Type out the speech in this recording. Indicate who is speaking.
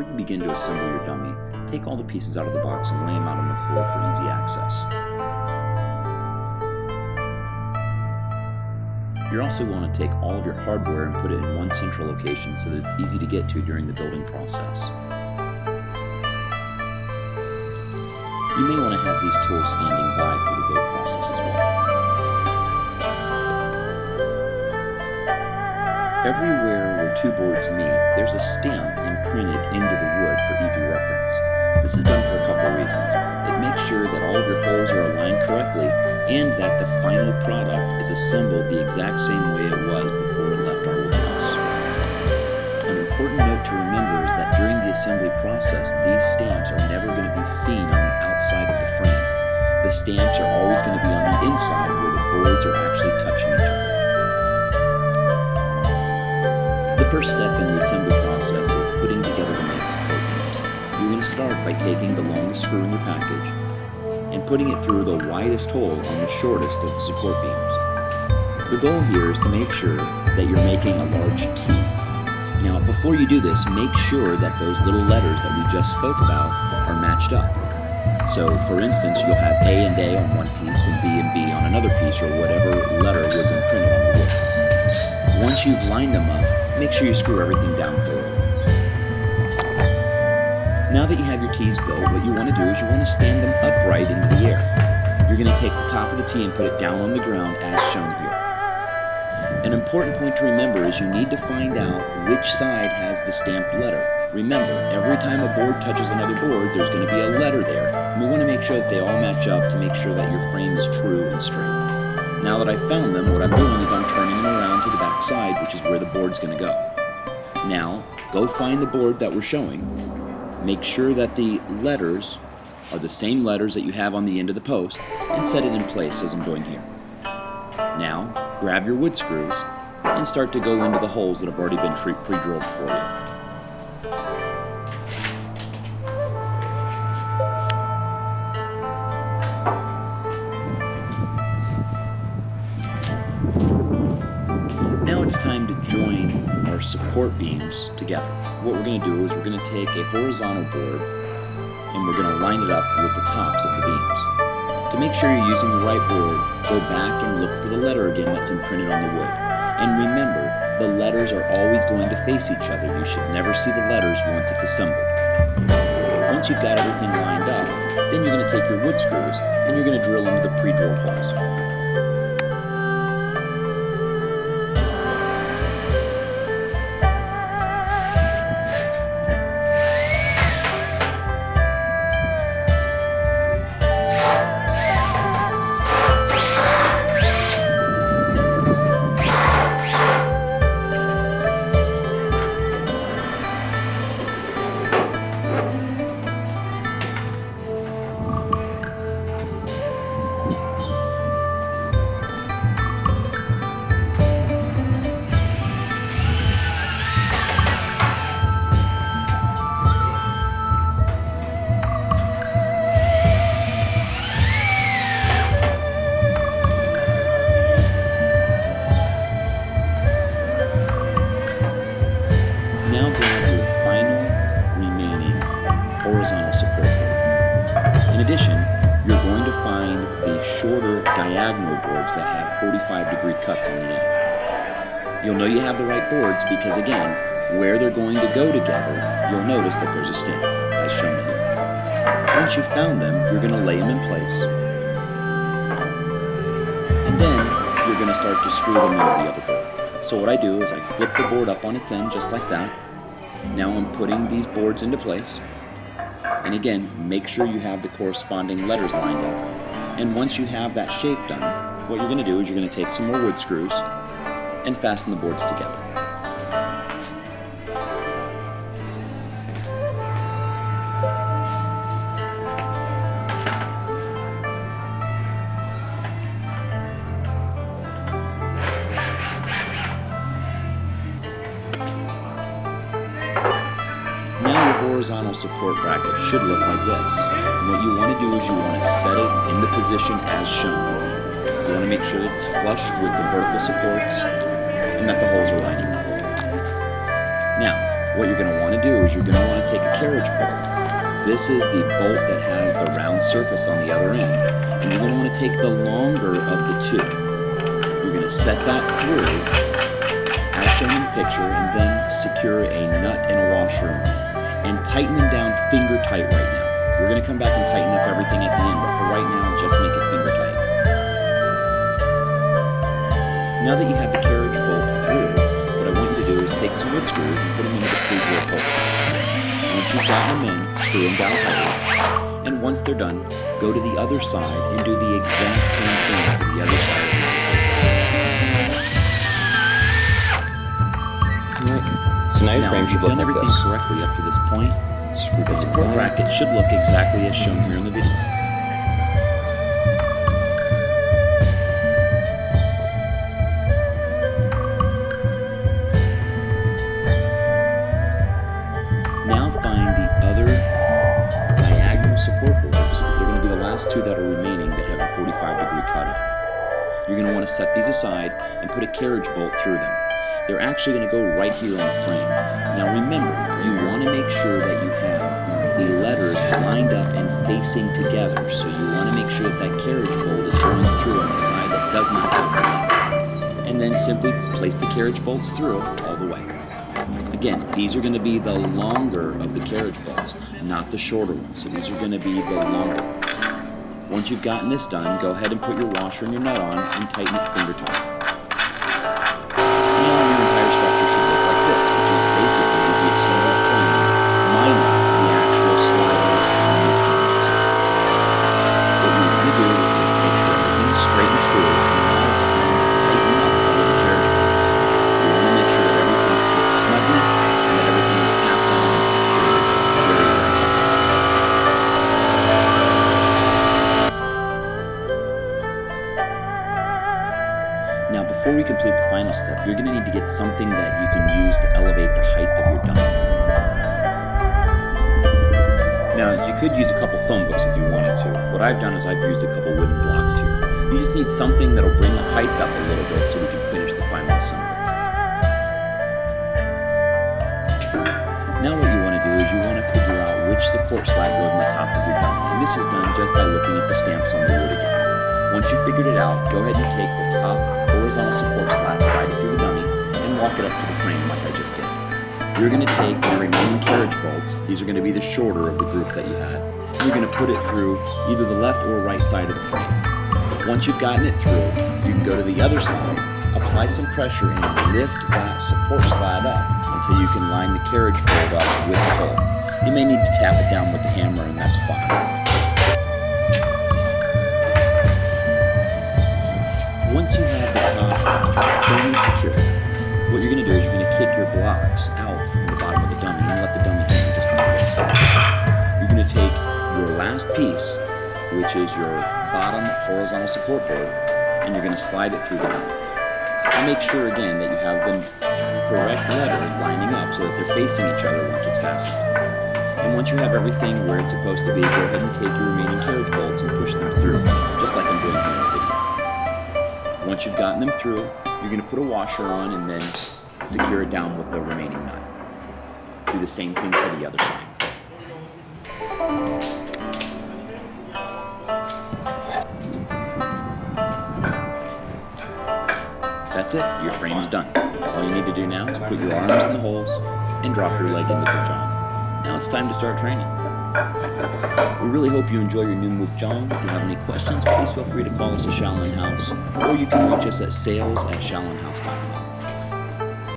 Speaker 1: before you begin to assemble your dummy, take all the pieces out of the box and lay them out on the floor for easy access. You also want to take all of your hardware and put it in one central location so that it's easy to get to during the building process. You may want to have these tools standing by for the build process as well. Everywhere where two boards meet, there's a stamp imprinted into the wood for easy reference. This is done for a couple of reasons. It makes sure that all of your holes are aligned correctly and that the final product is assembled the exact same way it was before it left our warehouse. An important note to remember is that during the assembly process, these stamps are never going to be seen on the outside of the frame. The stamps are always going to be on the inside where the boards are actually touching each other. The first step in the assembly process is putting together the main support beams. You're going to start by taking the longest screw in your package and putting it through the widest hole on the shortest of the support beams. The goal here is to make sure that you're making a large T. Now, before you do this, make sure that those little letters that we just spoke about are matched up. So, for instance, you'll have A and A on one piece and B on another piece, or whatever letter was imprinted on the wood. Once you've lined them up, make sure you screw everything down thoroughly. Now that you have your T's built, what you want to do is you want to stand them upright into the air. You're going to take the top of the T and put it down on the ground as shown here. An important point to remember is you need to find out which side has the stamped letter. Remember, every time a board touches another board, there's going to be a letter there. And we want to make sure that they all match up to make sure that your frame is true and straight. Now that I've found them, what I'm doing is I'm turning them around to the back side, which is where the board's going to go. Now, go find the board that we're showing. Make sure that the letters are the same letters that you have on the end of the post and set it in place as I'm doing here. Now, grab your wood screws and start to go into the holes that have already been pre-drilled for you. Now it's time to join our support beams together. What we're going to do is we're going to take a horizontal board and we're going to line it up with the tops of the beams. To make sure you're using the right board, go back and look for the letter again that's imprinted on the wood. And remember, the letters are always going to face each other. You should never see the letters once it's assembled. Once you've got everything lined up, then you're going to take your wood screws and you're going to drill into the pre-drilled holes. Now grab your final remaining horizontal support board. In addition, you're going to find the shorter diagonal boards that have 45-degree cuts on the end. You'll know you have the right boards because, again, where they're going to go together, you'll notice that there's a stamp, as shown here. Once you've found them, you're going to lay them in place. And then you're going to start to screw them into the other board. So what I do is I flip the board up on its end just like that. Now I'm putting these boards into place. And again, make sure you have the corresponding letters lined up. And once you have that shape done, what you're going to do is you're going to take some more wood screws and fasten the boards together. Horizontal support bracket should look like this. And what you want to do is you want to set it in the position as shown. You want to make sure it's flush with the vertical supports and that the holes are lining up. Now, What you're going to want to do is you're going to want to take a carriage bolt. This is the bolt that has the round surface on the other end. And you're going to want to take the longer of the two. You're going to set that through, as shown in the picture, and then secure a nut and a washer on it. And tighten them down finger tight right now. We're going to come back and tighten up everything at the end, but for right now, just make it finger tight. Now that you have the carriage bolt through, what I want you to do is take some wood screws and put them into the three-hole hole. Once you've gotten them in, screw them down tightly. And once they're done, go to the other side and do the exact same thing to the other side of the circle.
Speaker 2: Alright, so now your frame should look like
Speaker 1: everything
Speaker 2: this.
Speaker 1: correctly up to this point. The support bracket should look exactly as shown here in the video. Now find the other diagonal support holes. They're going to be the last two that are remaining that have a 45-degree cutout. You're going to want to set these aside and put a carriage bolt through them. They're actually going to go right here on the frame. Now remember, you want to make sure that you have the letters lined up and facing together. So you want to make sure that that carriage bolt is going through on the side that does not have the letter. And then simply place the carriage bolts through all the way. Again, these are going to be the longer of the carriage bolts, not the shorter ones. So these are going to be the longer ones. Once you've gotten this done, go ahead and put your washer and your nut on and tighten it finger tight. Now, before we complete the final step, you're going to need to get something that you can use to elevate the height of your dummy. Now, you could use a couple phone books if you wanted to. What I've done is I've used a couple wooden blocks here. You just need something that'll bring the height up a little bit so we can finish the final assembly. Now what you want to do is you want to figure out which support slab goes on the top of your dummy. And this is done just by looking at the stamps on the wood again. Once you've figured it out, go ahead and take the top horizontal support slab, slide it through the dummy, and walk it up to the frame like I just did. You're going to take the remaining carriage bolts, these are going to be the shorter of the group that you had, and you're going to put it through either the left or right side of the frame. Once you've gotten it through, you can go to the other side, apply some pressure, and lift that support slab up until you can line the carriage bolt up with the hole. You may need to tap it down with the hammer, and that's fine. Once you have the top firmly secured, what you're going to do is you're going to kick your blocks out from the bottom of the dummy and let the dummy hang just like this. You're going to take your last piece, which is your bottom horizontal support board, and you're going to slide it through the dummy. And make sure again that you have the correct letters lining up so that they're facing each other once it's fastened. And once you have everything where it's supposed to be, go ahead and take your remaining carriage bolts and push them through, just like I'm doing here in the video. Once you've gotten them through, you're going to put a washer on and then secure it down with the remaining nut. Do the same thing for the other side. That's it, your frame is done. All you need to do now is put your arms in the holes and drop your leg into the jong. Now it's time to start training. We really hope you enjoy your new move jong. If you have any questions, please feel free to call us at Shaolin House, or you can reach us at sales@shaolinhouse.com.